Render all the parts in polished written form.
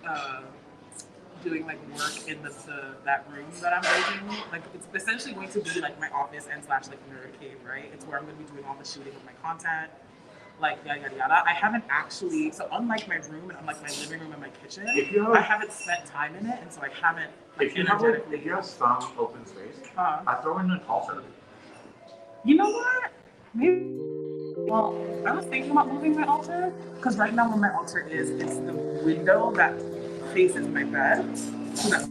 uh, doing like work in that room that I'm building. Like it's essentially going to be like my office and slash like nerd cave, right? It's where I'm going to be doing all the shooting of my content, like yada yada yada. I haven't actually, so unlike my room and unlike my living room and my kitchen, I haven't spent time in it, and so I haven't like if you have some open space, I throw in an altar. You know what? Maybe. Well, I was thinking about moving my altar because right now where my altar is, it's the window that faces my bed. So that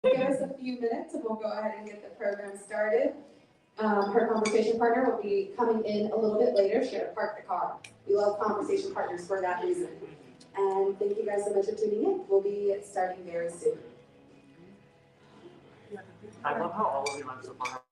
Give us a few minutes and we'll go ahead and get the program started. Her conversation partner will be coming in a little bit later. She had to park the car. We love conversation partners for that reason. And thank you guys so much for tuning in. We'll be starting very soon. I love how all of you went so far.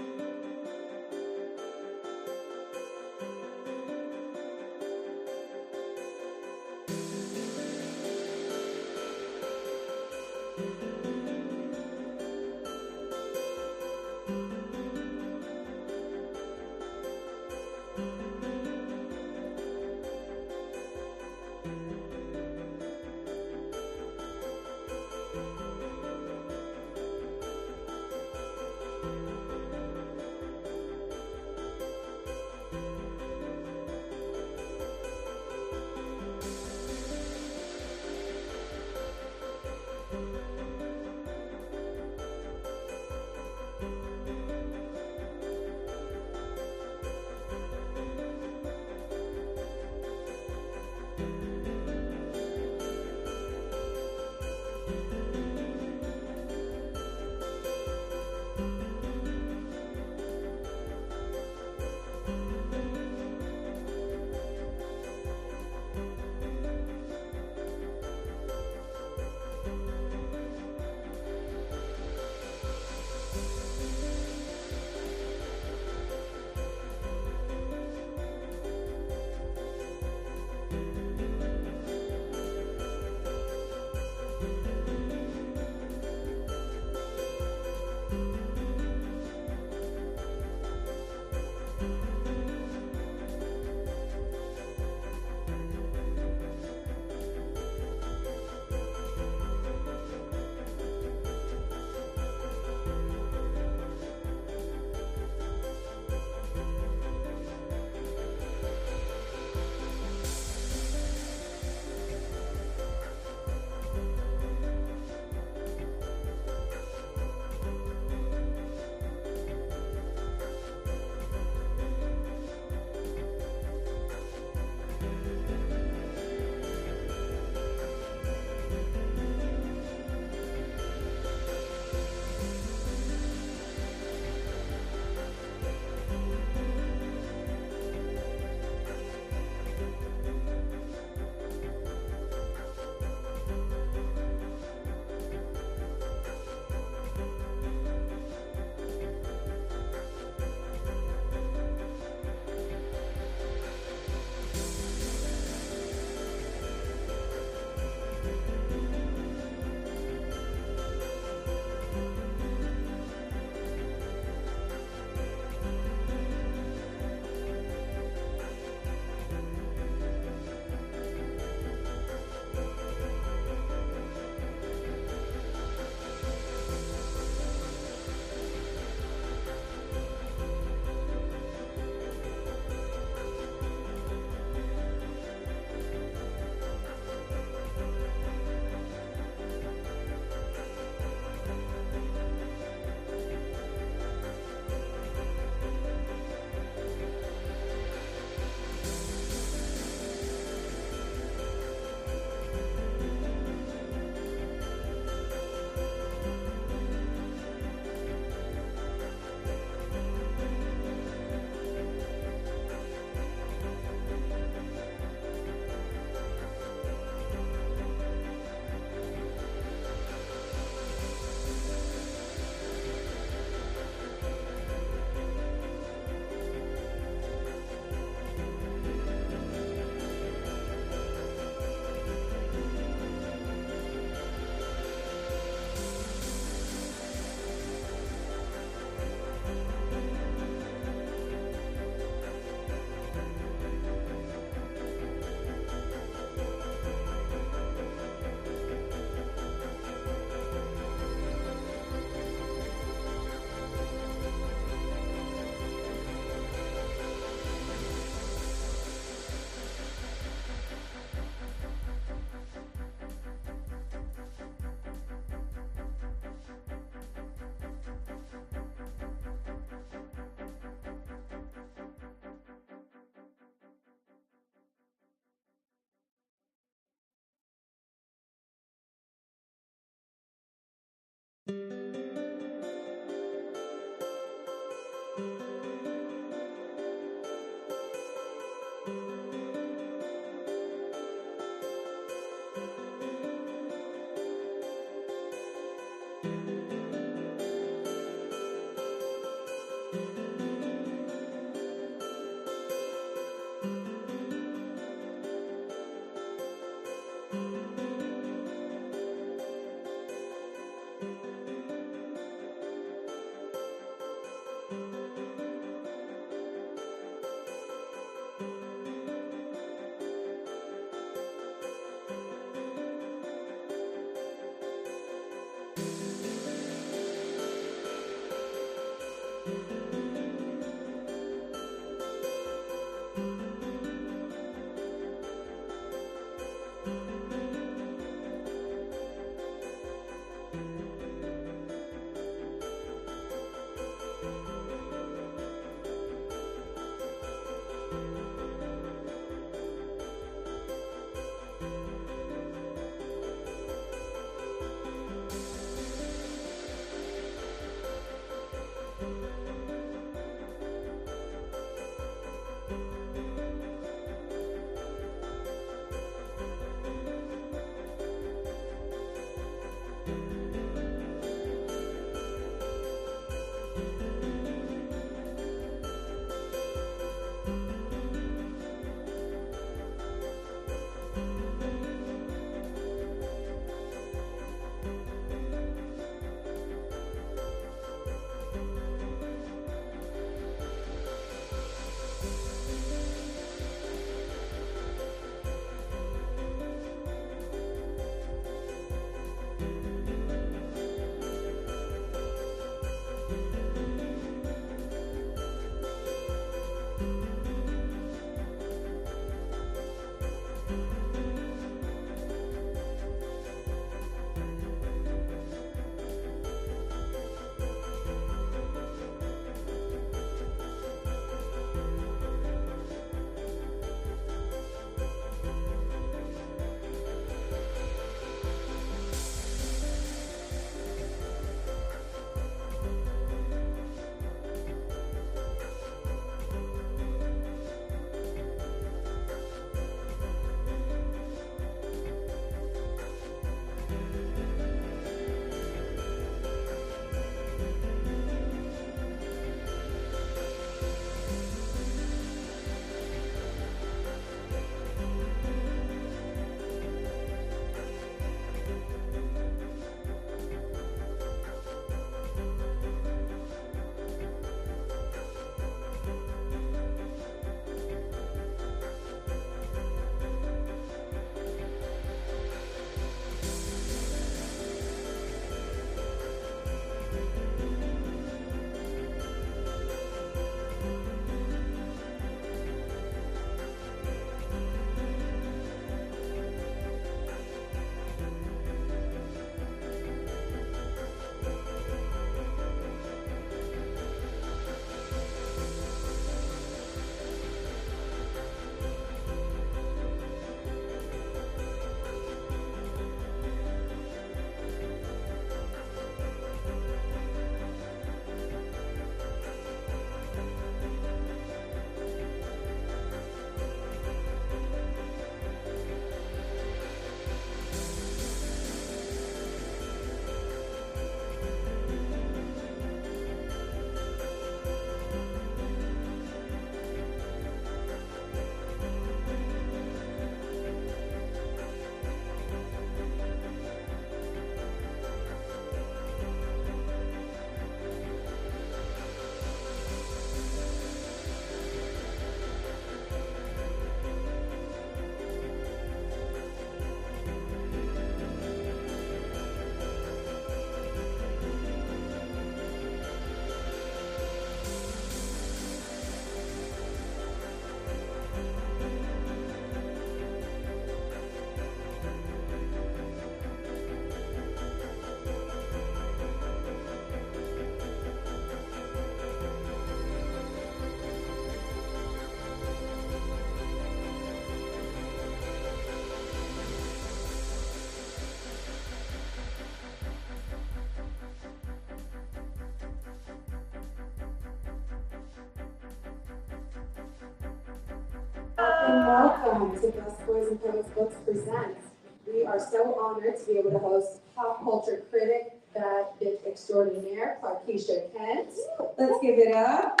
And welcome to Busboys and Poets Books Presents. We are so honored to be able to host pop culture critic, bad bitch extraordinaire, Clarkisha Kent. Let's give it up.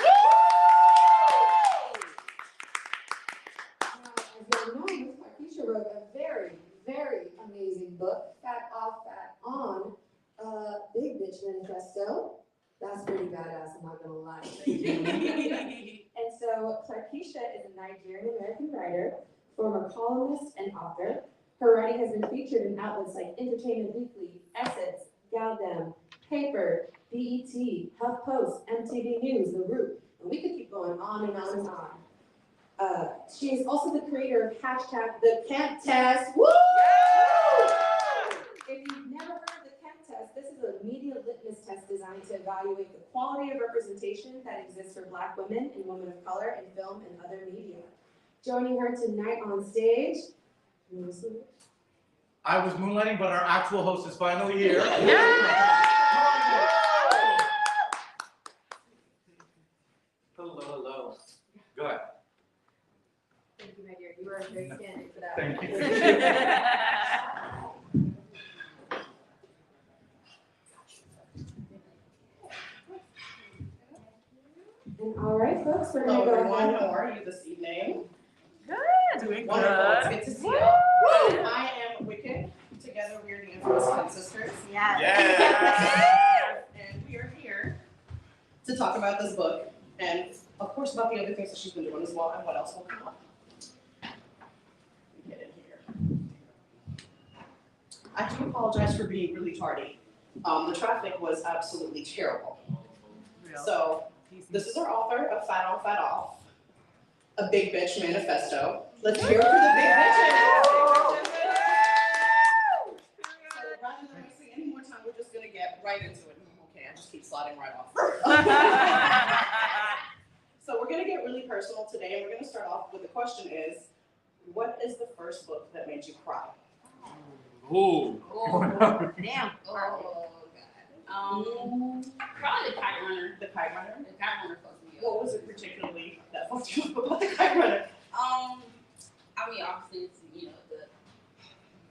Now, as you know, Miss Clarkisha wrote a very, very amazing book, Fat Off, Fat On, Big Bitch Manifesto. That's pretty badass, I'm not gonna lie. And so Clarkisha is a Nigerian-American writer, former columnist and author. Her writing has been featured in outlets like Entertainment Weekly, Essence, Galdem, Paper, BET, HuffPost, MTV News, The Root, and we could keep going on and on and on. She is also the creator of hashtag the Kent Test. Woo! If you've never heard of the Kent Test, this is a media litmus test designed to evaluate the quality of representation that exists for Black women and women of color in film and other media. Joining her tonight on stage, I was moonlighting, but our actual host is finally here. Hello, hello. Go ahead. thank you, my dear. You are very candid for that. Thank you. And all right, folks, we're Hello, gonna go everyone. ahead. How are you this evening? Good, doing Wonderful. It's good. good to see you. I am Wicked. Together, we are the infamous Kent sisters. Yeah. And we are here to talk about this book and, of course, about the other things that she's been doing as well and what else will come up. Let me get in here. I do apologize for being really tardy. The traffic was absolutely terrible. So, this is our author of Fat On, Fat Off, a Big Bitch Manifesto. Let's hear it for the big bitches. So rather than wasting any more time, we're just gonna get right into it. Okay, I just keep sliding right off. So we're gonna get really personal today, and we're gonna start off with the question is, what is the first book that made you cry? Ooh. Damn. Oh, God. Probably the Kite Runner. The Kite Runner? The Kite Runner fucks me up. What was it particularly that fucked you up about the Kite Runner? I mean, obviously, it's, you know,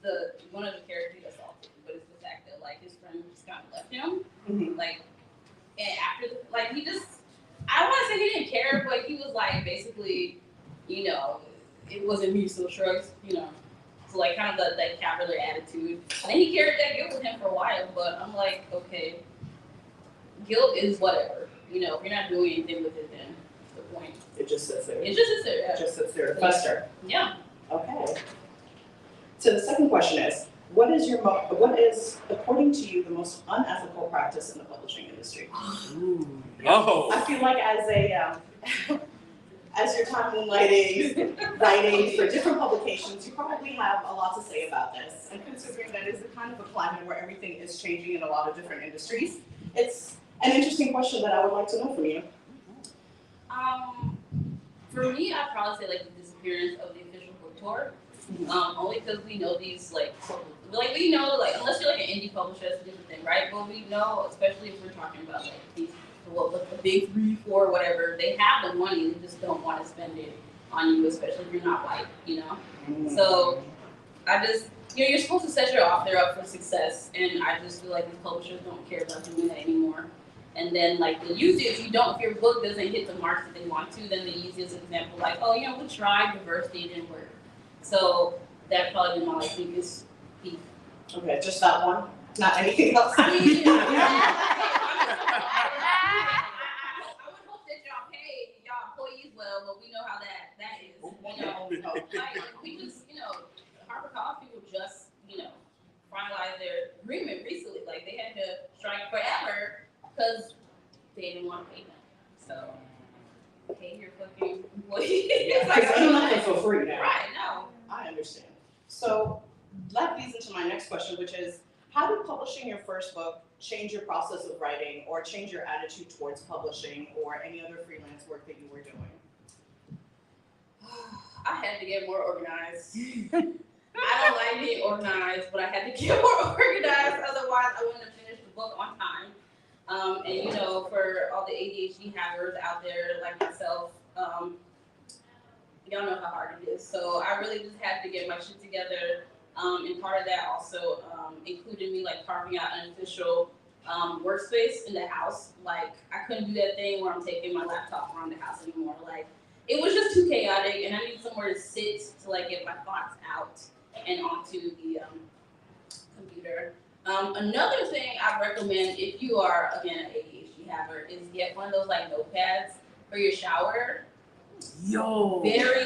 the one of the characters he assaulted, but it's the fact that, like, his friend just kind of left him. Mhm. Like, and after, like, he just, I don't want to say he didn't care, but he was, like, basically, you know, it wasn't me, so shrugs, you know. So, like, kind of that cavalier attitude. And he carried that guilt with him for a while, but I'm like, okay, guilt is whatever. You know, if you're not doing anything with it, then what's the point? It just sits there. It just sits there, yeah. It just sits there to fester. Yeah. Okay. So the second question is, what is, according to you, the most unethical practice in the publishing industry? Oh. I feel like as a, as your time moonlighting, writing for different publications, you probably have a lot to say about this. And considering that it's a kind of a climate where everything is changing in a lot of different industries, it's an interesting question that I would like to know from you. For me, I'd probably say like the disappearance of the official book tour. Only because we know these like we know like unless you're like an indie publisher, that's a different thing, right? But we know, especially if we're talking about like these the big 3, 4, whatever, they have the money, they just don't want to spend it on you, especially if you're not white, you know? So I just, you know, you're supposed to set your author up for success, and I just feel like these publishers don't care about doing that anymore. And then like the if your book doesn't hit the marks that they want to, then the easiest example, like, oh, you know, we tried diversity, it didn't work. So that probably been my like biggest beef. Okay, just that one, not anything else. I mean, I would hope that y'all pay y'all employees well, but we know how that is. You know, like we just, you know, HarperCollins people just, you know, finalized their agreement recently. Like they had to strike forever because they didn't want to pay them. So pay your fucking employees. Like, I'm not for free now. Right? No. I understand. So that leads into my next question, which is, how did publishing your first book change your process of writing or change your attitude towards publishing or any other freelance work that you were doing? I had to get more organized. I don't like being organized, but I had to get more organized. Otherwise, I wouldn't have finished the book on time. And you know, for all the ADHD havers out there like myself, y'all know how hard it is. So I really just had to get my shit together. And part of that also included me like carving out an official workspace in the house. Like I couldn't do that thing where I'm taking my laptop around the house anymore. Like it was just too chaotic, and I needed somewhere to sit to like get my thoughts out and onto the computer. Another thing I recommend if you are again an ADHD haver is get one of those like notepads for your shower. Yo. Very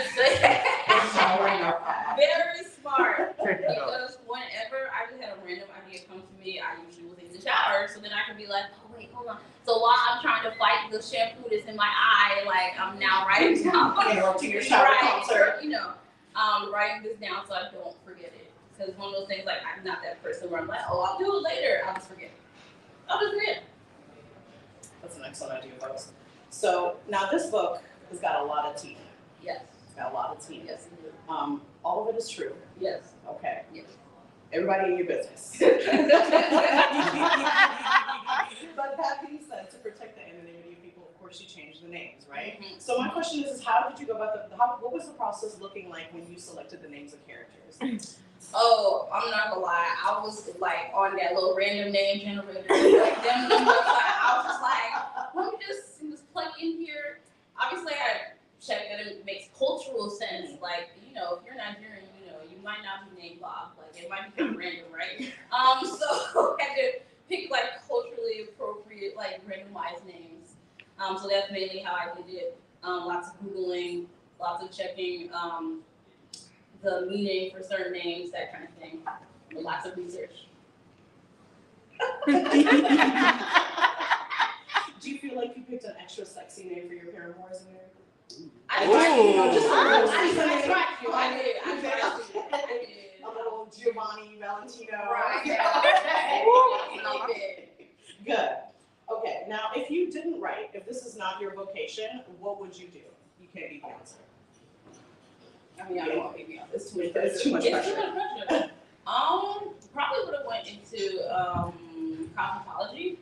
Showering notepad. very smart. Because whenever I just had a random idea come to me, I usually was able to shower so then I can be like, oh wait, hold on. So while I'm trying to fight the shampoo that's in my eye, like I'm now writing down. Interrupting your shower concert. You know, writing this down so I don't forget it. Because one of those things, like I'm not that person where I'm like, oh, I'll do it later. I'll just forget. I'll just forget. That's an excellent idea, folks. So now this book has got a lot of tea. Yes. It's got a lot of tea. Yes, it is. All of it is true. Yes. Okay. Yes. Everybody in your business. But that being said, to protect the anonymity of people, of course, you change the names, right? Mm-hmm. So my question is how did you go about what was the process looking like when you selected the names of characters? Oh, I'm not gonna lie. I was like on that little random name generator, like them numbers. Like, I was just like, let me just plug in here. Obviously, I checked that it makes cultural sense. Like, you know, if you're Nigerian, you know, you might not be named Bob. Like, it might be kind of random, right? So I had to pick like culturally appropriate, like randomized names. So that's mainly how I did it. Lots of Googling, lots of checking. The meaning for certain names, that kind of thing. Lots of research. Do you feel like you picked an extra sexy name for your paramours in there? I did. A little Giovanni Valentino. Right. Good. Okay, now if you didn't write, if this is not your vocation, what would you do? You can't be Beyonce. I mean, I don't want to be honest. It's too much pressure. Probably would have went into cosmetology.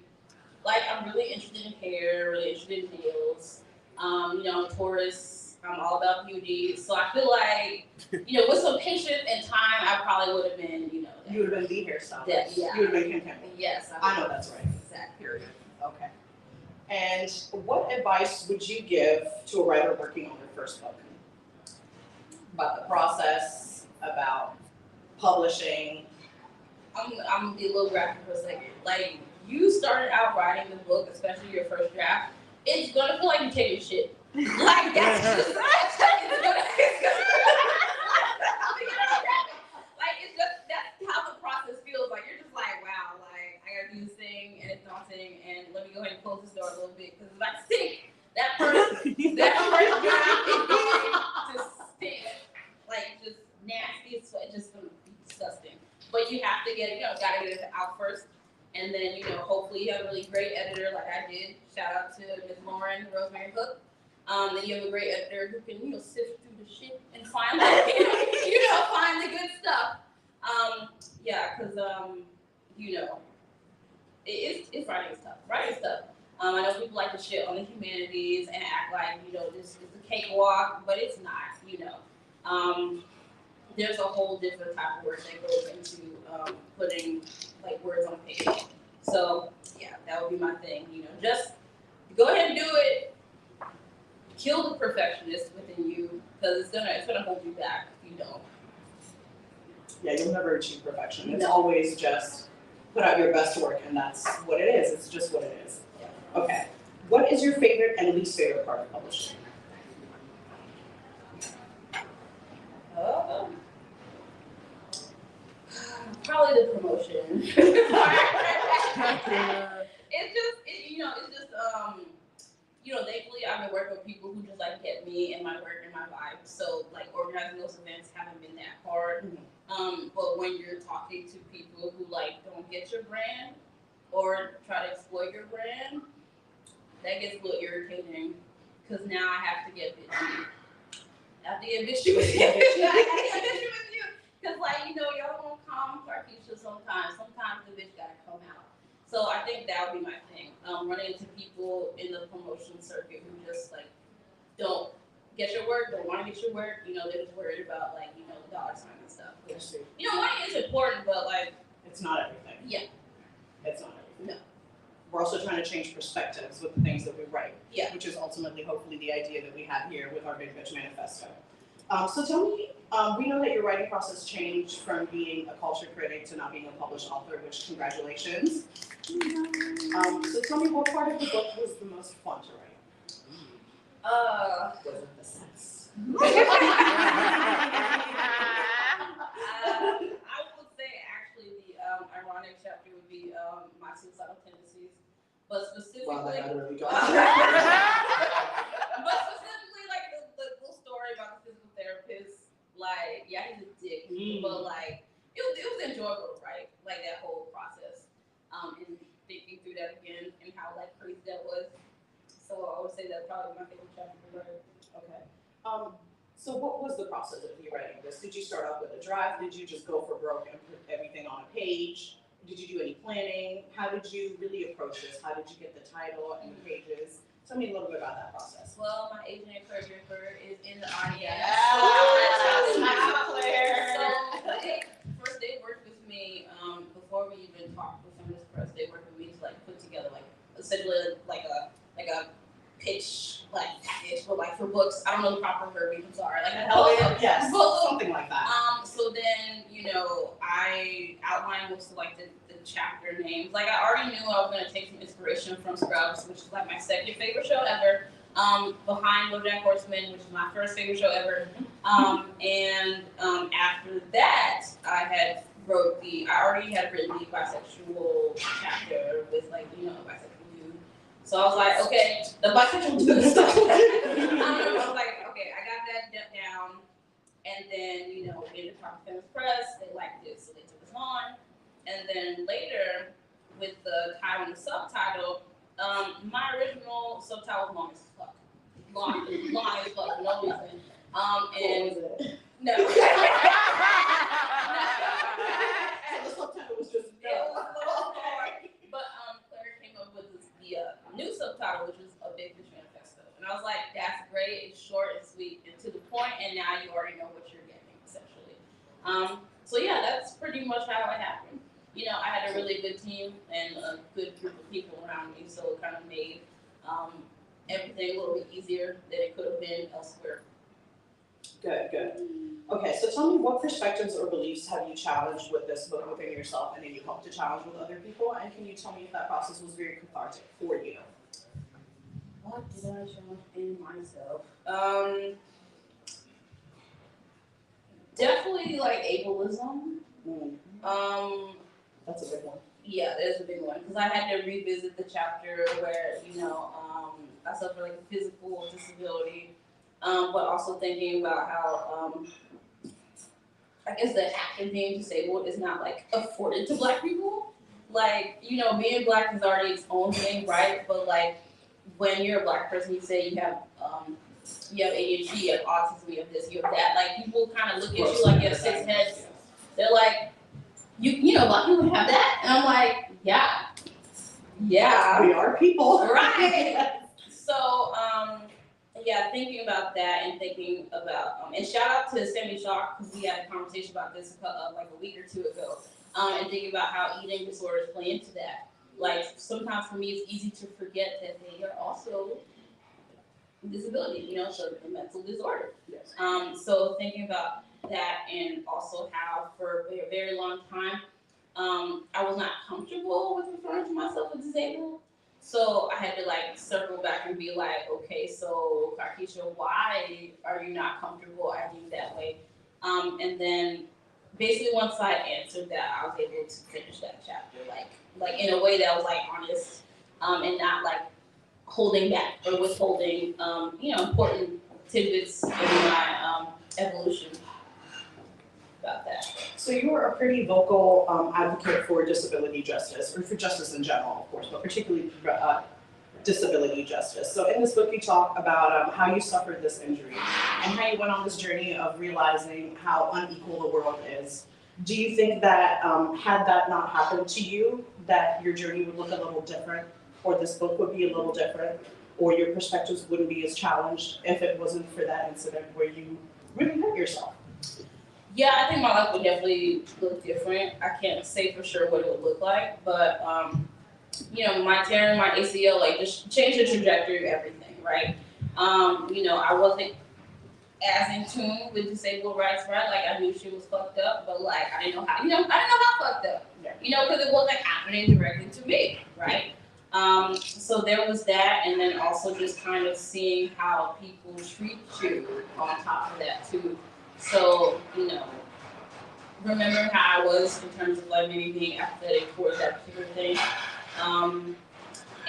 Like, I'm really interested in hair, really interested in nails. You know, Taurus, I'm all about beauty. So I feel like, you know, with some patience and time, I probably would have been, you know. You would have been the hairstylist. Yeah. You would have been Kim Campbell. Yes. I know that's right. Exact period. Okay. And what advice would you give to a writer working on their first book? About the process, about publishing. I'm gonna be a little graphic for a second. Like, you started out writing the book, especially your first draft, it's gonna feel like you're taking shit. Like, that's just, that's how the process feels. Like, you're just like, wow, like, I gotta do this thing, and it's daunting, and let me go ahead and close this door a little bit, because if I stink, that first draft is going to stink. Like, just nasty, so it's just gonna be disgusting. But you have to get it, gotta get it out first. And then, hopefully you have a really great editor like I did. Shout out to Ms. Lauren, Rosemary Hook. Then you have a great editor who can, sift through the shit and find find the good stuff. It's writing stuff. Writing stuff. I know people like to shit on the humanities and act like, this is a cakewalk, but it's not, There's a whole different type of work that goes into putting like words on paper. So yeah, that would be my thing. Just go ahead and do it. Kill the perfectionist within you, because it's gonna hold you back if you don't. Yeah, you'll never achieve perfection. It's always just put out your best work, and that's what it is. It's just what it is. Yeah. Okay. What is your favorite and least favorite part of publishing? Probably the promotion. Thankfully I've been working with people who just like get me and my work and my vibe. So like organizing those events haven't been that hard. But when you're talking to people who like don't get your brand or try to exploit your brand, that gets a little irritating, because now I have to get bitchy. I have to get bitchy with you. Because, y'all won't calm Clarkisha sometimes. Sometimes the bitch gotta come out. So I think that would be my thing. Running into people in the promotion circuit who just, don't get your work, don't want to get your work. They're just worried about, the dollar sign and stuff. Which, money is important, but, it's not everything. Yeah. It's not everything. No. We're also trying to change perspectives with the things that we write. Yeah. Which is ultimately, hopefully, the idea that we have here with our Big Bitch Manifesto. So tell me, we know that your writing process changed from being a culture critic to now being a published author, which congratulations. So tell me, what part of the book was the most fun to write? Was it the sex? I would say actually the ironic chapter would be my suicide but specifically. Wow, that got really But specifically, like the little story about the physical therapist, like, yeah, he's a dick, but like, it was enjoyable, right? Like that whole process, and thinking through that again and how like crazy that was. So I would say that's probably my favorite chapter. Right? Okay. So what was the process of you writing this? Did you start off with a draft? Did you just go for broke and put everything on a page? Did you do any planning? How did you really approach this? How did you get the title and the pages? Tell me a little bit about that process. Well, my agent and choreographer is in the audience. Yes. So first they worked with me before we even talked with Feminist Press. They worked with me to like put together like essentially like a pitch like package, but like for books. I don't know the proper verbiage. I'm sorry. Like yes, something like that. So then I outlined most of like the chapter names. Like I already knew I was gonna take some inspiration from Scrubs, which is like my second favorite show ever. Behind BoJack Horseman, which is my first favorite show ever. After that, I already had written the bisexual chapter with like bisexual dude. So I was like, okay, the bisexual dude stuff. I was like, okay, I got that down. And then, in the Feminist Press, they liked it, so they took us on. And then later, with the title and the subtitle, my original subtitle was long as fuck. Long as fuck, for no reason. No. So the subtitle was just It was a little hard. But Claire came up with the new subtitle, which was A Big Bitch Manifesto. And I was like, that's great, it's short and sweet and to the point, and now you already know what you're getting, essentially. So yeah, that's pretty much how it happened. I had a really good team and a good group of people around me, so it kind of made everything a little bit easier than it could have been elsewhere. Good. Okay, so tell me, what perspectives or beliefs have you challenged with this book within yourself, and then you hope to challenge with other people? And can you tell me if that process was very cathartic for you? What did I challenge in myself? Definitely like ableism. That's a big one. Yeah, there's a big one because I had to revisit the chapter where I suffer like a physical disability, but also thinking about how I guess the act of being disabled is not like afforded to Black people. Like being Black is already its own thing, right? But like when you're a Black person, you say you have ADHD, you have autism, you have this, you have that. Like people kind of look at you like you have 6 heads. They're like, Black people have that, and I'm like, yeah, We are people, right. So thinking about that and thinking about and shout out to Sammy Shark because we had a conversation about this like a week or two ago, and thinking about how eating disorders play into that. Like sometimes for me, it's easy to forget that they are also disability, so a mental disorder. Yes. So thinking about that and also how for a very long time, I was not comfortable with referring to myself as disabled. So I had to like circle back and be like, okay, so Clarkisha, why are you not comfortable acting that way? And then basically once I answered that, I was able to finish that chapter like in a way that was like honest, and not like holding back or withholding, important tidbits in my evolution about that. So you are a pretty vocal advocate for disability justice, or for justice in general, of course, but particularly disability justice. So in this book, you talk about how you suffered this injury and how you went on this journey of realizing how unequal the world is. Do you think that had that not happened to you, that your journey would look a little different, or this book would be a little different, or your perspectives wouldn't be as challenged if it wasn't for that incident where you really hurt yourself? Yeah, I think my life would definitely look different. I can't say for sure what it would look like, but my tearing my ACL like just changed the trajectory of everything, right? I wasn't as in tune with disabled rights, right? Like I knew she was fucked up, but like I didn't know how, I didn't know how fucked up, because it wasn't happening directly to me, right? So there was that, and then also just kind of seeing how people treat you on top of that too. So, remembering how I was in terms of like maybe being apathetic towards that particular thing.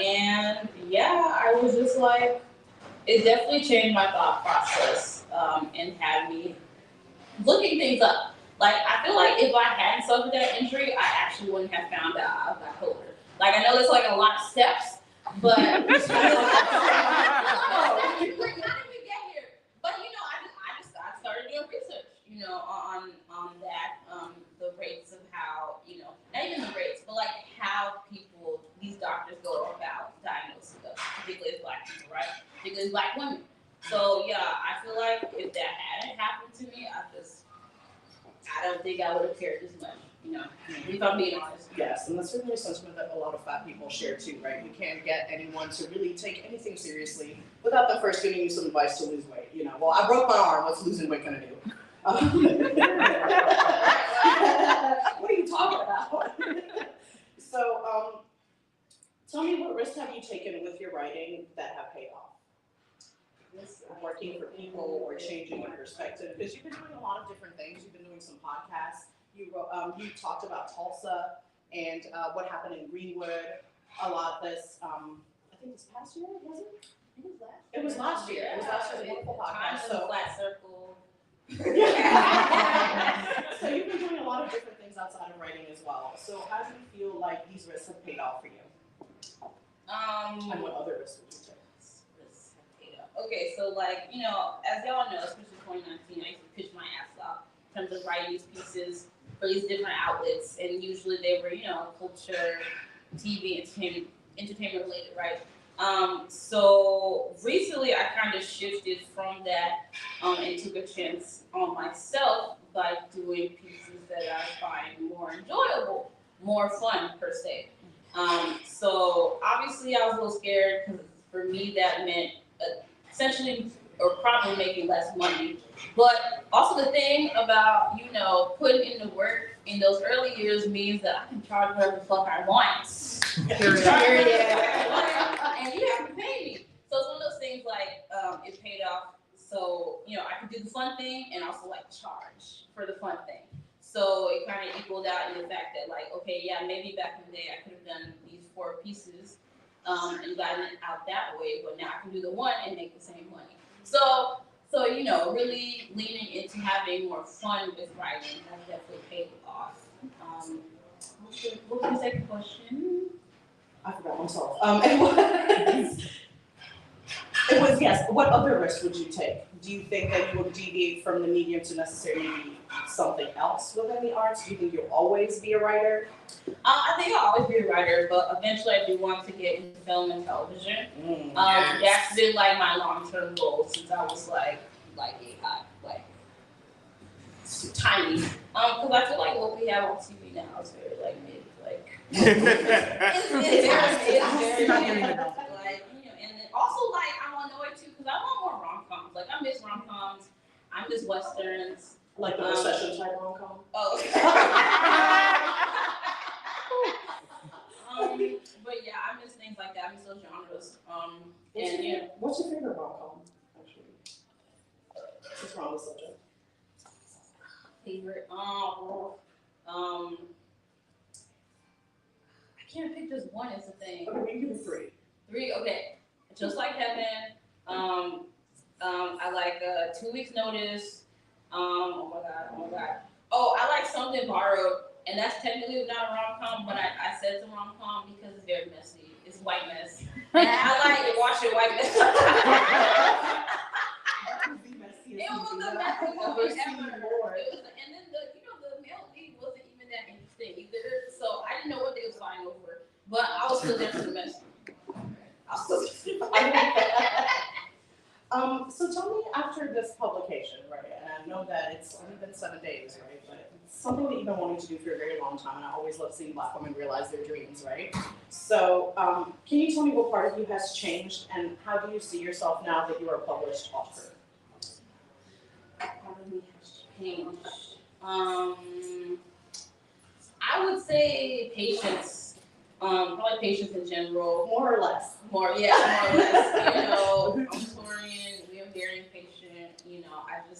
And yeah, I was just like, it definitely changed my thought process and had me looking things up. Like, I feel like if I hadn't suffered that injury, I actually wouldn't have found out I was bipolar. Like, I know there's like a lot of steps, but how did we get here? But you know, I started doing research, you know, on that, the rates of how, you know, not even the rates, but like how people, these doctors go about diagnosing us, particularly as Black people, right? Particularly as Black women. So yeah, I feel like if that hadn't happened to me, I don't think I would have cared as much, you know, if I'm being honest. Yes, and that's certainly a sentiment that a lot of Fat people share too, right? You can't get anyone to really take anything seriously without them first giving you some advice to lose weight. You know, well, I broke my arm, what's losing weight gonna do? What are you talking about? So, tell me, what risks have you taken with your writing that have paid off? Working for people or changing your perspective, because you've been doing a lot of different things. You've been doing some podcasts. You wrote, you talked about Tulsa and what happened in Greenwood. A lot of this, I think this past year, was it? It was last year. It was last year's wonderful podcast. So flat circle. So you've been doing a lot of different things outside of writing as well. So how do you feel like these risks have paid off for you? And what other risks would you take? Okay, so like, you know, as y'all know, especially 2019, I used to pitch my ass off in terms of writing these pieces for these different outlets, and usually they were, you know, culture, TV, entertainment related, right? So recently I kind of shifted from that and took a chance on myself by doing pieces that I find more enjoyable, more fun per se. So obviously I was a little scared because for me that meant essentially or probably making less money. But also the thing about, you know, putting in the work in those early years means that I can charge whatever the fuck I want. And you have to pay me. So it's one of those things like it paid off. So, you know, I could do the fun thing and also like charge for the fun thing. So it kind of equaled out in the fact that like, okay, yeah, maybe back in the day I could have done these 4 pieces and gotten it out that way, but now I can do the one and make the same money. So you know, really leaning into having more fun with writing has definitely paid off. What was the second question? I forgot myself. It was yes. What other risks would you take? Do you think that you will deviate from the medium to necessarily be something else within the arts? Do you think you'll always be a writer? I think I'll always be a writer, but eventually I do want to get into film and television. Yes. That's been like my long-term goal since I was like tiny. Because I feel like what we have on TV now is very like mid, like it's very like, you know, and then also like I'm annoyed too because I want more rom-coms. Like I miss rom-coms. I miss westerns. Like the recession type rom-com? Oh. But yeah, I miss things like that. I miss those genres. And yeah. What's your favorite rom-com? Actually, what's wrong with subject? Favorite? I can't pick just one. Is the thing. Okay, we can give 3. 3. Okay. Just Like Heaven. I like 2 Weeks Notice. Oh my god. Oh, I like Something Borrowed, and that's technically not a rom-com, but I said it's a rom-com because it's very messy. It's white mess. And I like watching white mess. It was the best movie ever. And then the male lead wasn't even that interesting either. So I didn't know what they was fighting over, but I was still there for the mess. So tell me, after this publication, right, and I know that it's only been 7 days, right, but it's something that you've been wanting to do for a very long time, and I always love seeing Black women realize their dreams, right? So can you tell me what part of you has changed, and how do you see yourself now that you are a published author? Part of me has changed. I would say patience. Probably patience in general. More or less. More or less. You know, I'm Victorian, we are very impatient. You know, I think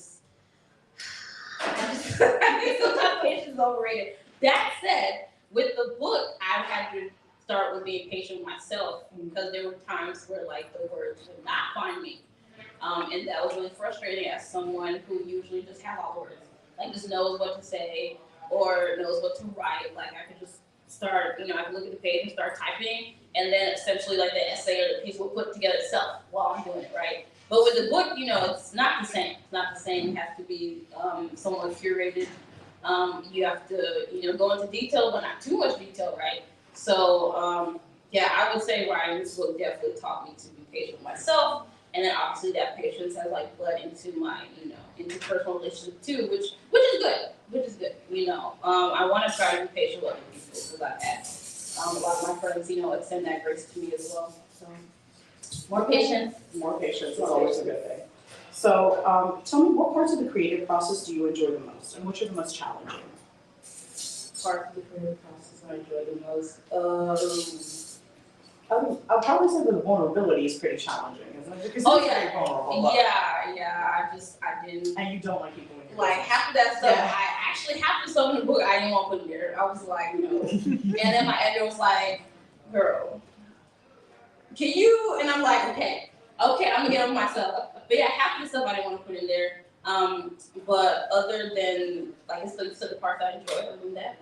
sometimes patience is overrated. That said, with the book, I've had to start with being patient with myself because there were times where like the words would not find me. And that was really frustrating as someone who usually just has all the words, like just knows what to say or knows what to write. Like I could just start, I could look at the page and start typing, and then essentially like the essay or the piece will put together itself while I'm doing it, right? But with the book, it's not the same. It's not the same. It has to be somewhat curated. You have to, go into detail, but not too much detail, right? So, yeah, I would say writing this book definitely taught me to be patient with myself. And then obviously that patience has like bled into my, into personal relationship too, which is good, I want to try to be patient with other people because I've had a lot of my friends, extend that grace to me as well. So more patience. More patience is always a good thing. So tell me, what parts of the creative process do you enjoy the most, and which are the most challenging? Part of the creative process I enjoy the most. I'll probably say the vulnerability is pretty challenging, isn't it? Because Oh it's yeah, very vulnerable. yeah. I didn't. And you don't like people in your Like business. half of that stuff, Yeah. I actually half the stuff in the book I didn't want to put in there. I was like, and then my editor was like, "Girl, can you?" And I'm like, "Okay, I'm gonna get over myself." But yeah, half of the stuff I didn't want to put in there. But other than like it's the parts I enjoy. Other than that,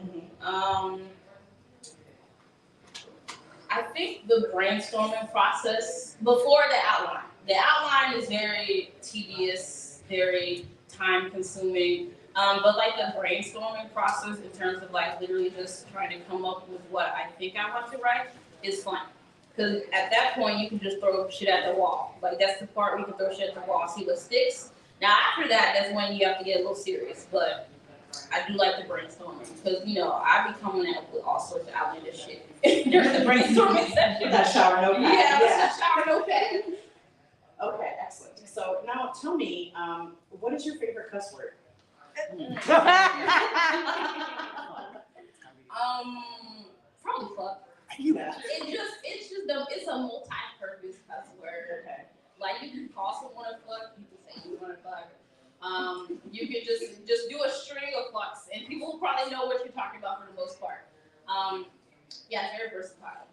I think the brainstorming process before the outline. The outline is very tedious, very time consuming. But like the brainstorming process in terms of like literally just trying to come up with what I think I want to write is fun. Because at that point you can just throw shit at the wall. Like that's the part where you can throw shit at the wall, see what sticks. Now after that, that's when you have to get a little serious. But I do like the brainstorming because I be coming up with all sorts of outlandish shit during the brainstorming session. That shower notepad. Yeah, that shower notepad. Okay, excellent. So now tell me, what is your favorite cuss word? Probably fuck. Yeah. It's a multi-purpose cuss word. Okay. Like you can call someone a fuck, you can say you want to fuck. You can just do a string of fucks, and people will probably know what you're talking about for the most part. Yeah, very versatile.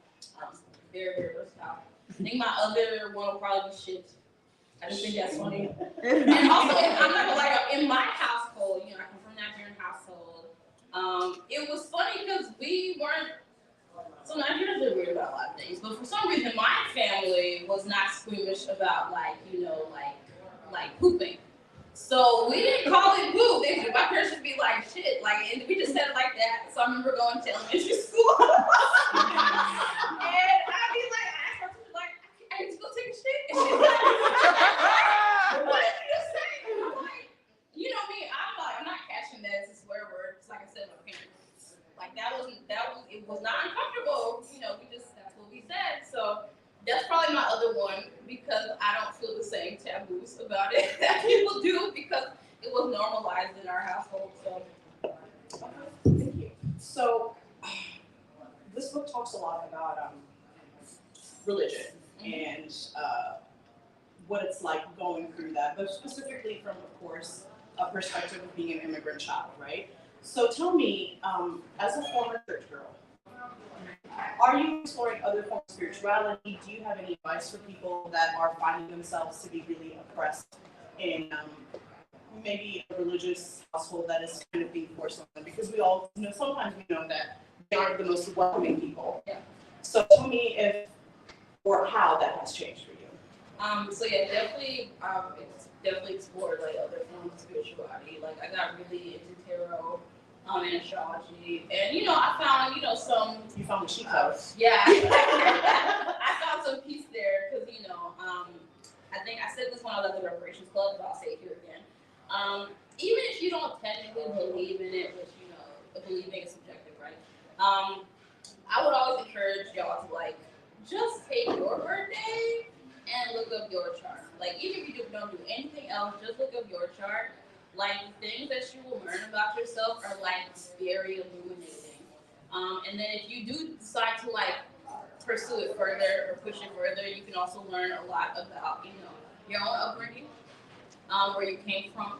Very, very versatile. I think my other one will probably be shit. I just think that's funny. And also, I'm not gonna lie, in my household, I come from a Nigerian household. It was funny because we weren't. So Nigerians are weird about a lot of things, but for some reason, my family was not squeamish about like pooping. So we didn't call it poop. My parents would be like, shit, and we just said it like that. So I remember going to elementary school. And I'd be like, I asked her to I need to go take a shit. And she's like, what did you just say? And I'm like, you know me, I'm not catching that as a swear word. It's like I said, my parents. Like it was not uncomfortable. That's what we said. So that's probably my other one because I don't feel the same taboos about it that people do because it was normalized in our household. So, Thank you. So, this book talks a lot about religion and what it's like going through that, but specifically from, of course, a perspective of being an immigrant child, right? So tell me, as a former church girl, are you exploring other forms of spirituality? Do you have any advice for people that are finding themselves to be really oppressed in maybe a religious household that is kind of being forced on them? Because we all sometimes we know that they aren't the most welcoming people. Yeah. So tell me if or how that has changed for you. So yeah, definitely explored like other forms of spirituality. Like I got really into tarot. And astrology, and I found some. You found the sheep house. Yeah, I found some peace there because I think I said this when I was at the reparations club, but I'll say it here again. Even if you don't technically believe in it, which believing is subjective, right? I would always encourage y'all to just take your birthday and look up your chart. Like even if you don't do anything else, just look up your chart. Like the things that you will learn about yourself are very illuminating. And then if you do decide to pursue it further or push it further, you can also learn a lot about your own upbringing, where you came from,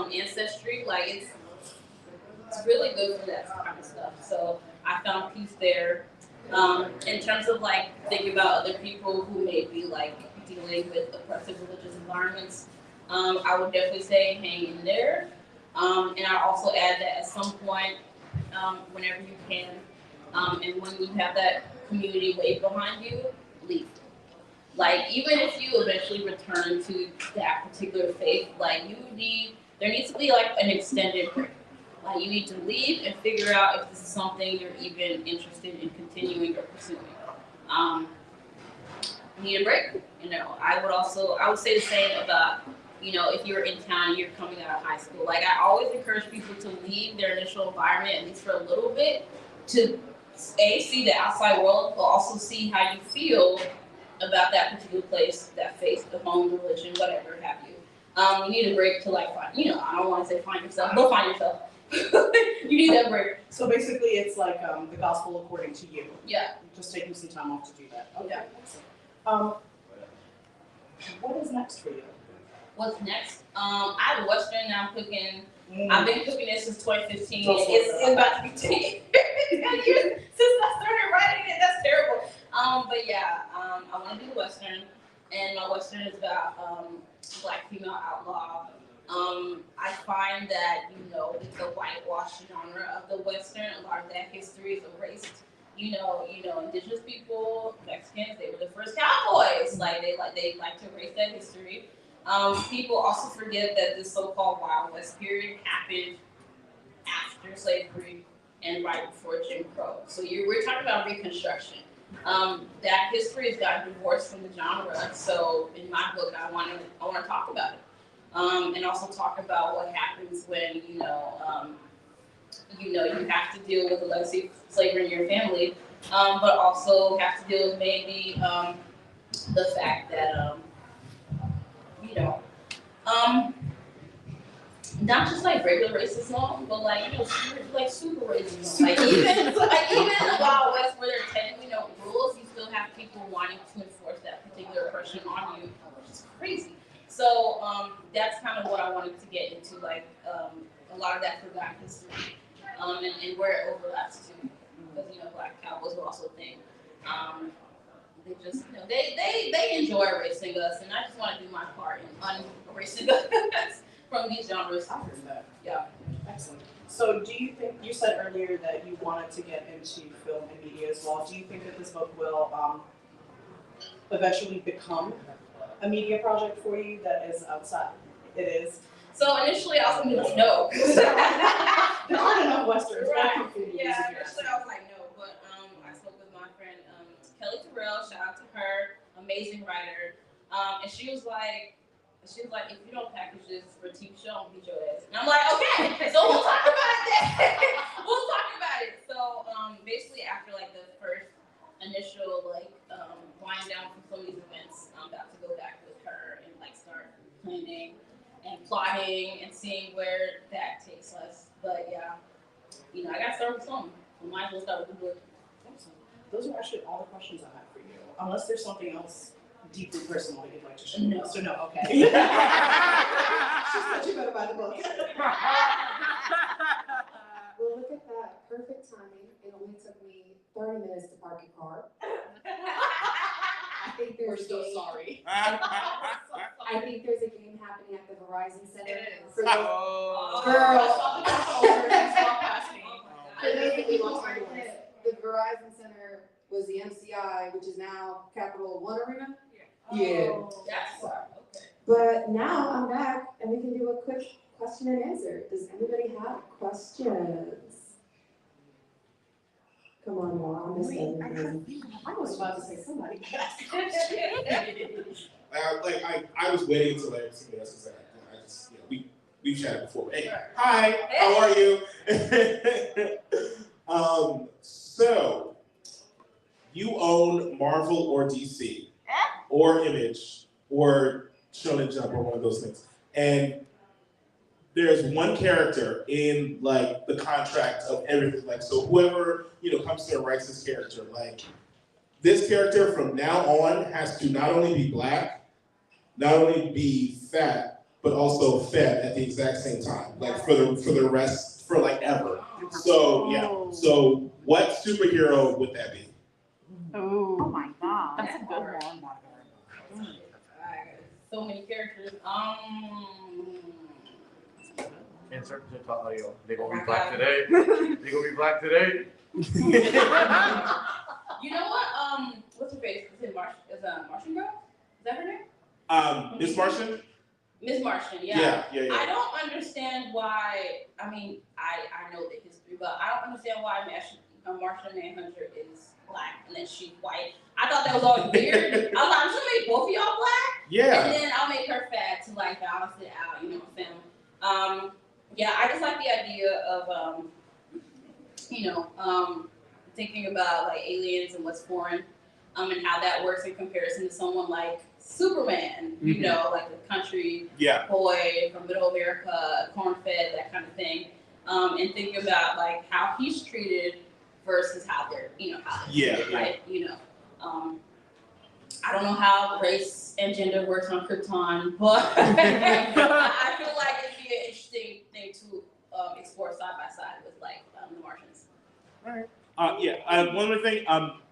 ancestry. It's really good for that kind of stuff. So I found peace there. In terms of like thinking about other people who may be like dealing with oppressive religious environments, I would definitely say hang in there. And I also add that at some point, whenever you can, and when you have that community wave behind you, leave. Like even if you eventually return to that particular faith, like there needs to be like an extended break. Like you need to leave and figure out if this is something you're even interested in continuing or pursuing. Need a break. You know, I would say the same about, you know, if you're in town and you're coming out of high school. Like I always encourage people to leave their initial environment, at least for a little bit, to see the outside world, but also see how you feel about that particular place, that faith, the home, religion, whatever have you. You need a break to like find, you know, I don't want to say find yourself, but find yourself. You need that break. So basically it's like the gospel according to you. Yeah. Just taking some time off to do that. Okay. Yeah. What is next for you? What's next? I have Western now I'm cooking. I've been cooking this since 2015. Don't It's about to be 10 years since I started writing it. That's terrible. But yeah, I want to do Western, and my Western is about Black female outlaw. I find that, you know, with the whitewashed genre of the Western, a lot of that history is erased. You know, indigenous people, Mexicans, they were the first cowboys. Like they like to erase that history. People also forget that this so-called Wild West period happened after slavery and right before Jim Crow. So we're talking about Reconstruction. That history has gotten divorced from the genre. So in my book, I want to talk about it, and also talk about what happens when you have to deal with the legacy of slavery in your family, but also have to deal with maybe the fact that not just like regular racism, but like super racism. Like even in the Wild West where they're technically no rules, you still have people wanting to enforce that particular oppression on you, which is crazy. So that's kind of what I wanted to get into, like a lot of that forgotten history, and where it overlaps to, because Black cowboys were also a thing. They just they enjoy erasing us, and I just want to do my part in erasing us from these genres. I heard that. Yeah. Excellent. So do you think, you said earlier that you wanted to get into film and media as well. Do you think that this book will eventually become a media project for you that is outside? It is. So initially I was going to be like, no. There aren't enough Westerns. Right. Yeah, initially I was like, no, but I spoke with my friend Kelly Terrell, shout out to her, amazing writer, and she was like, if you don't package this for a TV show, I'll beat your ass. And I'm like, okay, so we'll talk about it then. We'll talk about it. So basically after like the first initial wind down from some of these events, I'm about to go back with her and like start planning and plotting and seeing where that takes us. But yeah, I got to start with something. We might as well start with the book. Those are actually all the questions I have for you. Unless there's something else deeply personal that you'd like to share. No. So no, okay. She said you better buy the book. Well, look at that. Perfect timing. It only took me 30 minutes to park your car. I think We're there's so a game. sorry. I think there's a game happening at the Verizon Center. It is. For those, Oh. for those of you who aren't in it, the Verizon Center was the MCI, which is now Capital One Arena. Yeah. That's okay. But now I'm back and we can do a quick question and answer. Does anybody have questions? Come on, y'all. I missed everything. I was about to say somebody. I was waiting until somebody else said I just we've chatted before. Hey, hi, how are you? So you own Marvel or DC or Image or Shonen Jump or one of those things, and there's one character in like the contract of everything. Like, so whoever comes to and writes this character, like this character from now on has to not only be Black, not only be fat, but also fed at the exact same time, like for the rest, for like ever. So yeah. So what superhero would that be? Oh. Oh my god. That's a good hard. one. So many characters. Insert to audio. They gonna Oh be my black God. today. They gonna be black today. You know what? What's her face? Is it Martian Girl? Is that her name? Miss Martian? Miss Martian, Yeah. I don't understand why. I mean, I know the history, but I don't understand why Martian Manhunter is black and then she's white. I thought that was always weird. I was like, I'm just gonna make both of y'all black, Yeah. and then I'll make her fat to like balance it out. You know what I'm saying? Yeah, I just like the idea of thinking about like aliens and what's foreign, and how that works in comparison to someone like Superman, you know, like the country boy from middle America, corn-fed, that kind of thing, and thinking about like how he's treated versus how they're, how they're treated, right? I don't know how race and gender works on Krypton, but I feel like it'd be an interesting thing to explore side by side with like the Martians. All right. One more thing.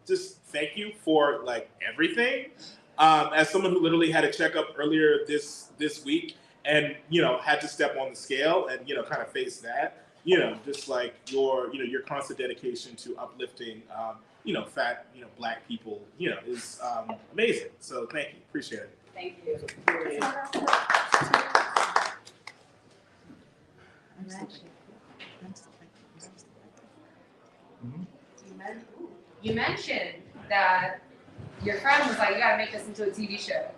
Just thank you for like everything. As someone who literally had a checkup earlier this week, and had to step on the scale and kind of face that. Just like your constant dedication to uplifting fat black people is amazing. So thank you. Appreciate it. Thank you. You mentioned that your friend was like, you gotta make this into a TV show.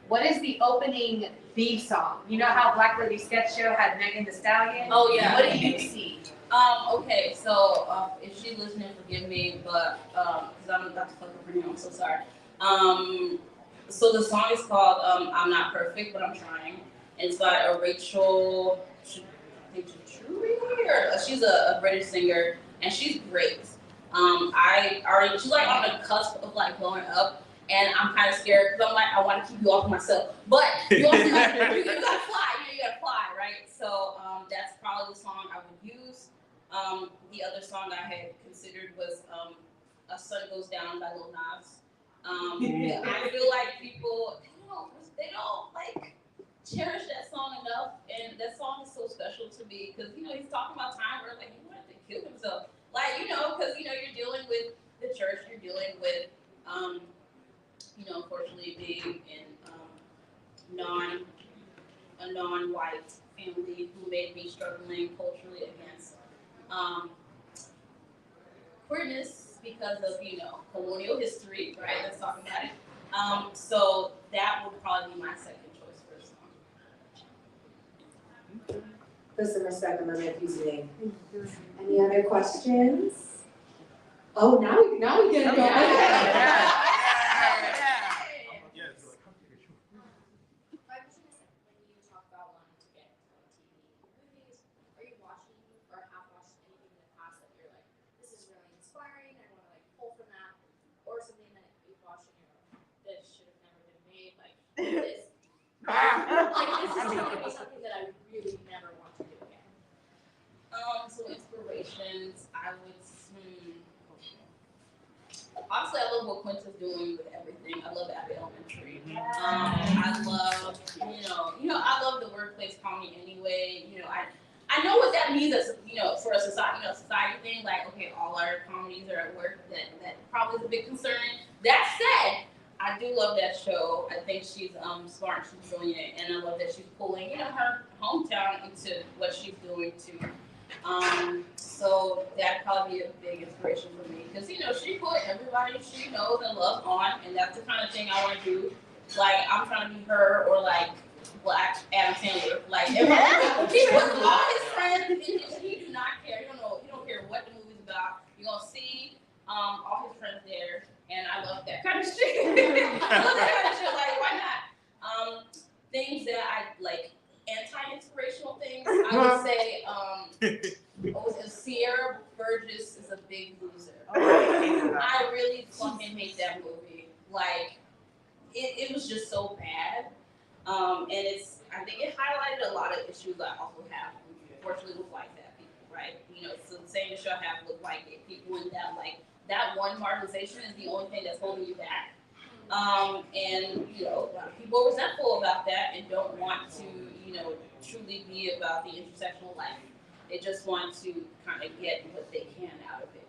What is the opening theme song? You know how Black Lady Sketch Show had Megan Thee Stallion? Oh yeah. What do you see? Okay, so if she's listening, forgive me, but because I'm about to fuck up her name, I'm so sorry. So the song is called "I'm Not Perfect, But I'm Trying." It's by a Rachel, I think she's a British singer, and she's great. She's like on the cusp of like blowing up, and I'm kind of scared because I'm like, I want to keep you off myself, but you also you gotta fly, you gotta fly, right? So that's probably the song I would use. The other song I had considered was "A Sun Goes Down" by Lil Nas. I feel like people they don't like cherish that song enough, and that song is so special to me because he's talking about time where like he wanted to kill himself, like because you're dealing with the church, you're dealing with unfortunately being in a non-white family who made me struggling culturally against queerness because of colonial history, right? Let's talk about it. So that would probably be my second choice for a song. Put some respect on my nephew's name. Any other questions? Oh, now we get it going. Something that I really never want to do again. So inspirations, I would. Honestly, I love what Quinta's doing with everything. I love Abbott Elementary. I love, I love the workplace comedy anyway. I know what that means as, for a society, society thing. Like, okay, all our comedies are at work. That probably is a bit concerning. That said, I do love that show. I think she's smart, she's brilliant, and I love that she's pulling, her hometown into what she's doing too. So that'd probably be a big inspiration for me because she put everybody she knows and loves on, and that's the kind of thing I want to do. Like I'm trying to be her or like Black Adam Sandler. Like he puts all his friends, and he do not care. He don't care what the movie's about. You're gonna see all his friends there. And I love that kind of shit. I love that kind of shit. Like, why not? Things that I like, anti-inspirational things. I would say, Sierra Burgess is a big loser. I really fucking hate that movie. Like, it was just so bad. And I think it highlighted a lot of issues I also have, unfortunately, with white fat people, right? So the same issue I have with white gay people, and that like that one marginalization is the only thing that's holding you back. And you know, people are resentful about that and don't want to, you know, truly be about the intersectional life. They just want to kind of get what they can out of it.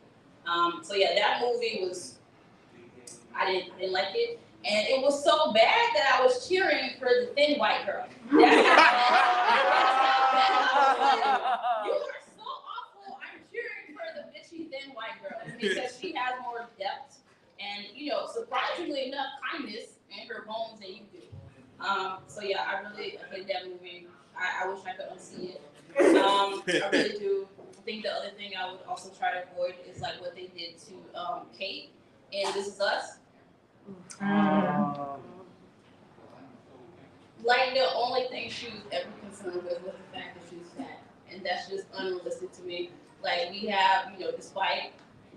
So yeah, that movie was, I didn't like it. And it was so bad that I was cheering for the thin white girl. That's how bad. You are so awful. I'm cheering for the bitchy thin white girl because she has more depth and, you know, surprisingly enough, kindness in her bones than you do. So yeah, I hate that movie. I wish I could unsee it. I really do. I think the other thing I would also try to avoid is like what they did to Kate in This Is Us. Like the only thing she was ever concerned with was the fact that she was fat, and that's just unrealistic to me. Like we have, you know, despite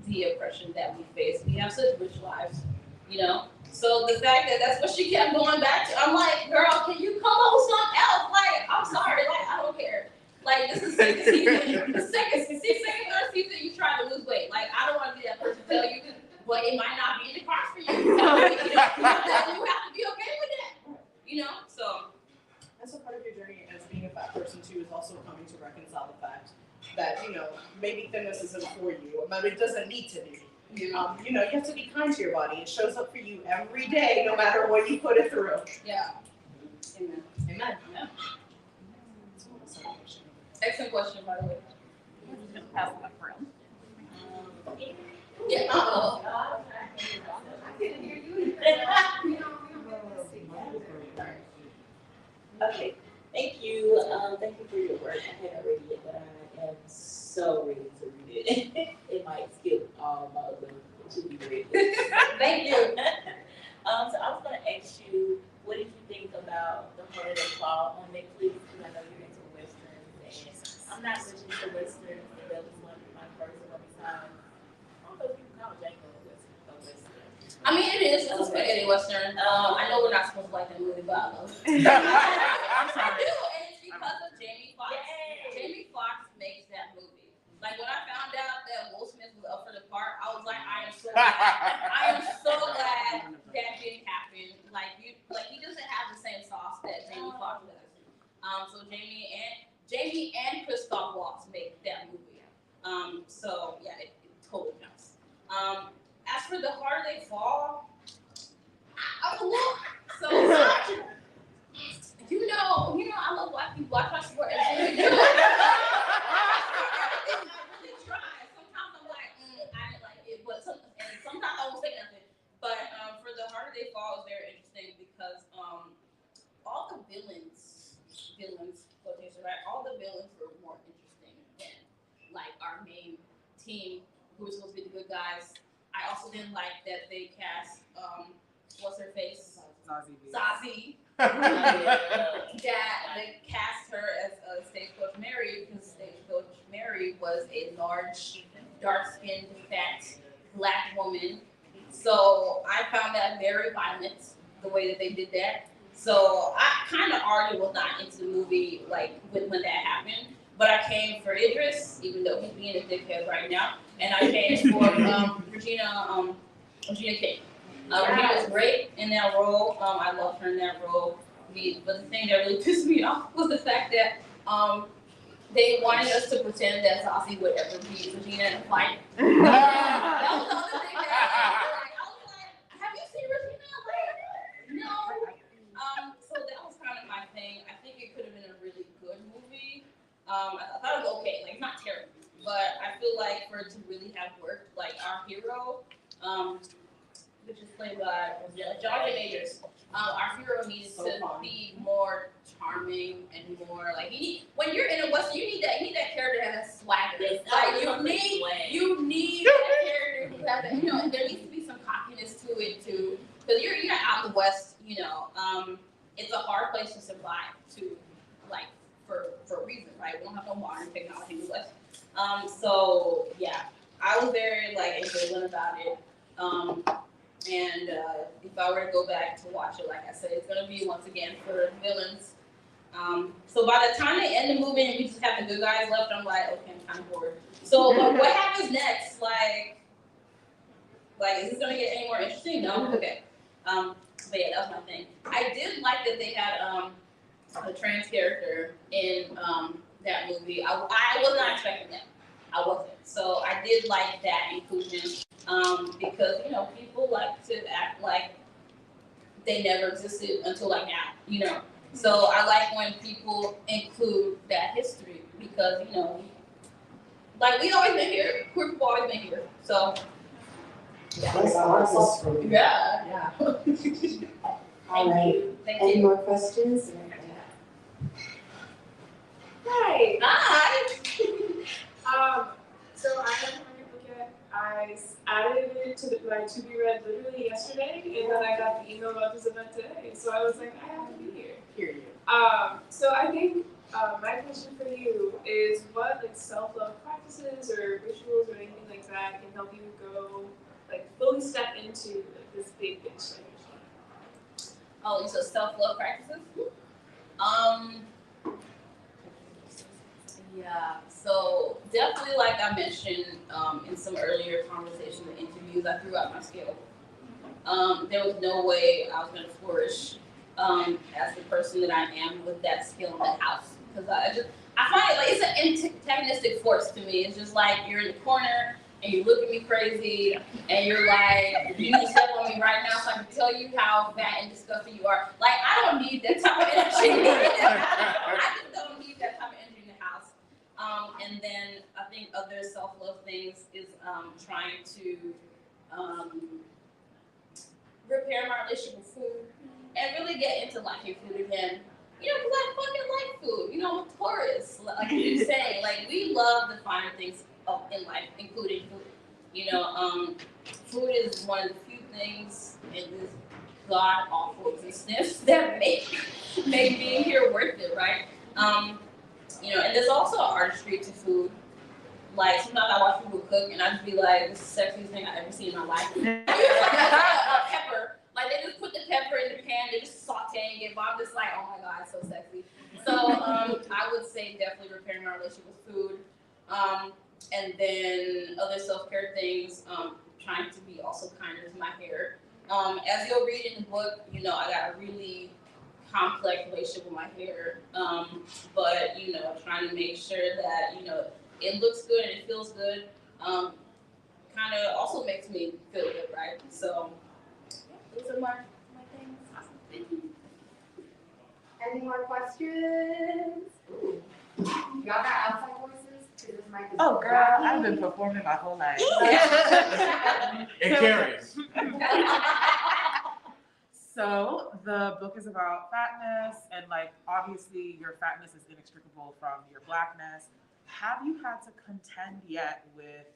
the oppression that we face, we have such rich lives, you know. So the fact that that's what she kept going back to, I'm like, girl, can you come up with something else? Like, I'm sorry, like I don't care. Like this is the second season, the second or third season you try to lose weight. Like I don't want to be that person to tell you, but it might not be in the cards for you. You know, you have to be okay with that. You know, so. And so part of your journey as being a fat person too is also coming to reconcile the fact that, you know, maybe thinness isn't for you, but it doesn't need to be. You know, you have to be kind to your body. It shows up for you every day, no matter what you put it through. Yeah. Amen. Amen. Yeah. Excellent question, by the way. Pass that around. Yeah. I couldn't hear you either. Okay, thank you. Thank you for your work. I haven't read it, but I am so ready to read it. It might skip all my other to be read. Thank you. So I was going to ask you, what did you think about The Heart of the Claw on Netflix? Because I know you're into westerns, and I'm not much into westerns, and that was one of my first one time. I don't know if you can call Django a western. I mean, it is. It's a spaghetti western. I know we're not supposed to like that movie, but I love it. I'm sorry. I do, and it's because of Jamie Foxx. Jamie Foxx makes that movie. Like when I found out that Will Smith was up for the part, I was like, I am so glad. I am so glad that didn't happen. Like he doesn't have the same sauce that Jamie Foxx does. So Jamie and Christoph Waltz make that movie. So yeah, it totally counts. As for The Harder They Fall, I'm a little so you know, I love black people. I try to support everything they do. I really try. Sometimes I'm like, I didn't like it, but sometimes I won't say nothing. But for The Harder They Fall is very interesting because all the villains, quotation, right? All the villains were more interesting than like our main team, who was supposed to be the good guys. I also didn't like that they cast what's her face? Zazie. That they cast her as Stagecoach Mary because Stagecoach Mary was a large, dark-skinned, fat black woman. So I found that very violent, the way that they did that. So I kind of already was not into the movie like when that happened. But I came for Idris, even though he's being a dickhead right now, and I came for Regina Kent. Regina was great in that role. I loved her in that role. But the thing that really pissed me off was the fact that they wanted us to pretend that Zazie would ever beat Regina in a fight. That was the other thing that I was like, have you seen Regina? Like, no. So that was kind of my thing. I think it could have been a really good movie. I thought it was okay, like not terrible, but I feel like for it to really have worked, like our hero, which is played by John Majors, our hero needs to be more charming and more like when you're in a western, you need that character that has swagger. Like you need that character who has that, and there needs to be some cockiness to it too, because you're out in the West, it's a hard place to survive too, like. For a reason, right? We don't have no modern technology in the West. So yeah, I was very like ambivalent about it. And if I were to go back to watch it, like I said, it's gonna be once again for villains. So by the time they end the movie and we just have the good guys left, I'm like, okay, I'm kind of bored. So what happens next? Like, Like, is this gonna get any more interesting? No? Okay. But yeah, that was my thing. I did like that they had a trans character in that movie. I was not expecting that. I wasn't. So I did like that inclusion because, you know, people like to act like they never existed until like now, you know. So I like when people include that history because, you know, like we always been here. Queer people always been here. So yeah. Yeah. All right. Thank Any you. more questions? Hi. Hi. So I have my book. I added it to my to be read literally yesterday, and then I got the email about this event today. So I was like, I have to be here. Period. So I think my question for you is, what like self-love practices or rituals or anything like that can help you go like fully step into like, this big bitch energy? Oh, so self-love practices? Yeah, so definitely like I mentioned in some earlier conversations and interviews, I threw out my skill. There was no way I was gonna flourish as the person that I am with that skill in the house. Because I find it like it's an antagonistic force to me. It's just like you're in the corner and you look at me crazy and you're like, you need to step on me right now so I can tell you how fat and disgusting you are. Like, I don't need that type of energy. I just don't need that type of energy in the house. And then I think other self-love things is trying to repair my relationship with food and really get into liking food again. You know, because I fucking like food. You know, I'm a tourist. Like you say, like we love the finer things in life, including food. You know, food is one of the few things in this god awful existence that make being here worth it, right? You know, and there's also artistry to food. Like sometimes I watch people cook and I just be like, this is the sexiest thing I've ever seen in my life. Pepper. Like they just put the pepper in the pan, they just sauteing it, but I'm just like, oh my god, it's so sexy. So I would say definitely repairing my relationship with food. And then other self-care things, trying to be also kinder to my hair. As you'll read in the book, you know, I got a really complex relationship with my hair. But, you know, trying to make sure that, you know, it looks good and it feels good, kind of also makes me feel good, right? So, yeah, those are my things. Awesome. Thank you. Any more questions? Y'all got outside voices? Oh, girl, I've been performing my whole life. It carries. So the book is about fatness, and like obviously your fatness is inextricable from your blackness. Have you had to contend yet with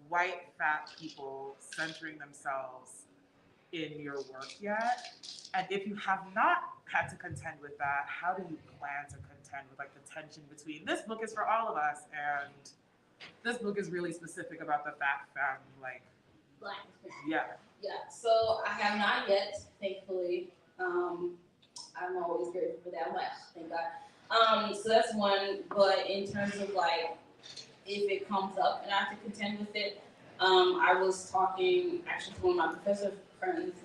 white fat people centering themselves in your work yet? And if you have not had to contend with that, how do you plan to contend with like the tension between this book is for all of us and this book is really specific about the fat femme, like Black. yeah. Yeah, so I have not yet, thankfully. I'm always grateful for that. I'm like, thank God. So that's one, but in terms of like, if it comes up and I have to contend with it, I was talking actually to one of my professor friends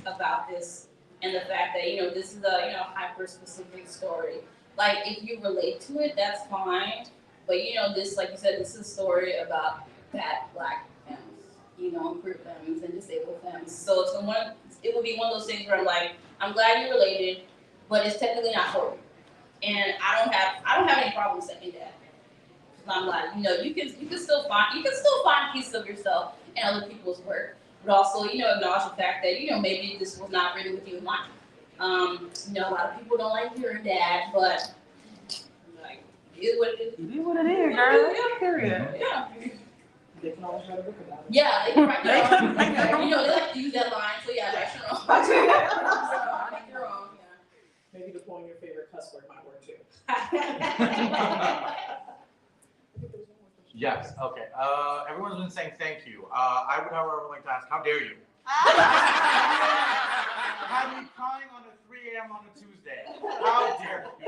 about this and the fact that, you know, this is a, you know, hyper-specific story. Like, if you relate to it, that's fine. But, you know, this, like you said, this is a story about fat Black femmes, you know, queer femmes and disabled femmes. So it would be one of those things where I'm like, I'm glad you related, but it's technically not for you. And I don't have any problem saying that. I'm like, you know, you can still find pieces of yourself in other people's work, but also, you know, acknowledge the fact that, you know, maybe this was not written with you in mind. You know, a lot of people don't like hearing that, but like, it is what it is. It is what it is, girl. Yeah, Period. yeah. They can always write a book about it. Yeah, they can write their own. You know, they like to use that line, so yeah, write your own. Write your own, yeah. Maybe deploying your favorite cuss word might work too. Yes, okay. Everyone's been saying thank you. I would, however, like to ask, how dare you? Have me crying on a 3 a.m. on a Tuesday. How dare you?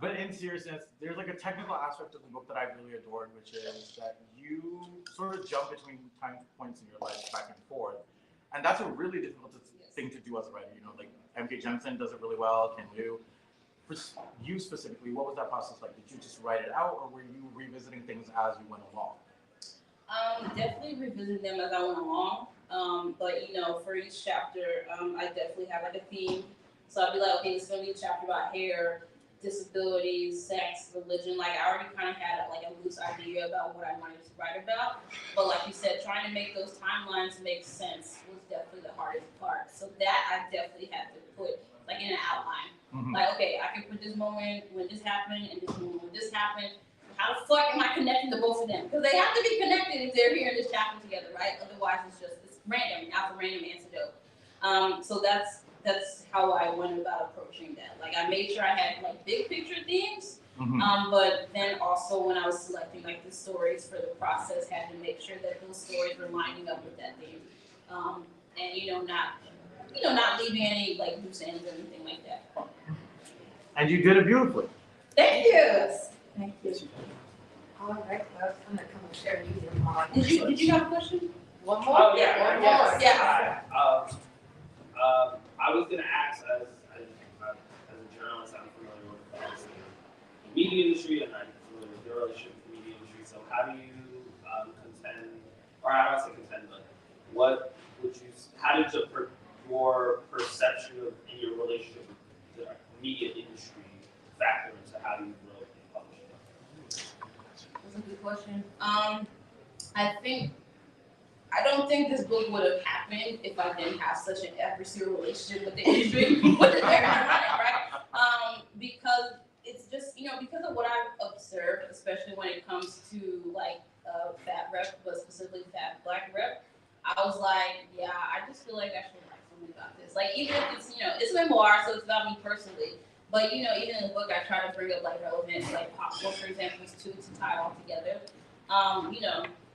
But in seriousness, there's like a technical aspect of the book that I really adored, which is that you sort of jump between time points in your life back and forth. And that's a really difficult thing to do as a writer. You know, like M.K. Jensen does it really well, can you? For you specifically, what was that process like? Did you just write it out, or were you revisiting things as you went along? Definitely revisit them as I went along. But you know, for each chapter, I definitely have like a theme. So I'd be like, okay, this is gonna be a chapter about hair, disabilities, sex, religion. Like I already kind of had like a loose idea about what I wanted to write about. But like you said, trying to make those timelines make sense was definitely the hardest part. So that I definitely had to put like in an outline. Mm-hmm. Like, okay, I can put this moment when this happened and this moment when this happened. How the fuck am I connecting to both of them? Because they have to be connected if they're here in this chapter together, right? Otherwise, it's random, alpha random antidote. So that's how I went about approaching that. Like I made sure I had like big picture themes, but then also when I was selecting like the stories for the process, had to make sure that those stories were lining up with that theme, and not leaving any like loose ends or anything like that. And you did it beautifully. Thank you. Thank you. All right, well, I'm gonna come and share Did you have a question? One more? Oh, yeah, one yes. more. Yeah. I was going to ask, as a journalist, I'm familiar with the media industry, and I'm familiar with your relationship with the media industry. So, how do you contend, or I don't say contend, but what would you? How did your perception of in your relationship with the media industry factor into how you wrote and published it? That's a good question. I don't think this book would have happened if I didn't have such an adversarial relationship with the industry, which is very ironic, right? Because it's just, because of what I've observed, especially when it comes to like fat rep, but specifically fat black rep, I was like, yeah, I just feel like I should write something about this. Like even if it's, it's a memoir, so it's about me personally. But even in the book, I try to bring up like relevant, like pop culture examples too, to tie it all together.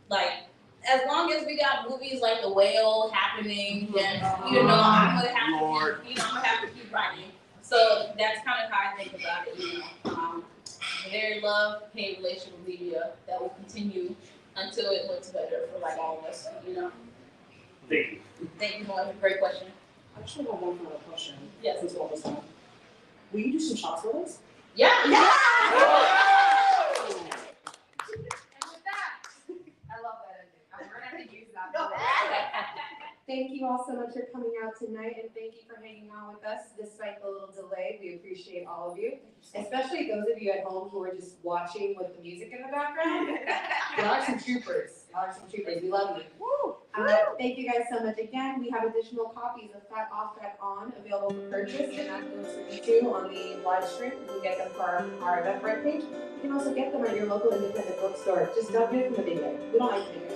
Like as long as we got movies like The Whale happening, then I'm gonna have to keep writing. So that's kind of how I think about it. A very love-hate relationship with media that will continue until it looks better for like all of us. Thank you. Thank you, Mo. Great question. I actually have one final question. Yes. Since we're almost done. Will you do some shots for us? Yeah. Yeah. And with that, I love that ending. We're gonna have to use that. Thank you all so much for coming out tonight, and thank you for hanging on with us despite the little delay. We appreciate all of you, especially those of you at home who are just watching with the music in the background. Y'all are some troopers. We love you. Woo! Thank you guys so much again. We have additional copies of Fat Off, Fat On available for purchase, and I'm going to switch you on the live stream. You can get them for our Eventbrite page. You can also get them at your local independent bookstore. Just don't do it from the beginning. We don't like to do it.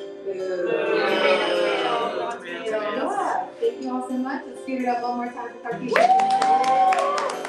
Thank you all so much. Let's give it up one more time for Clarkisha.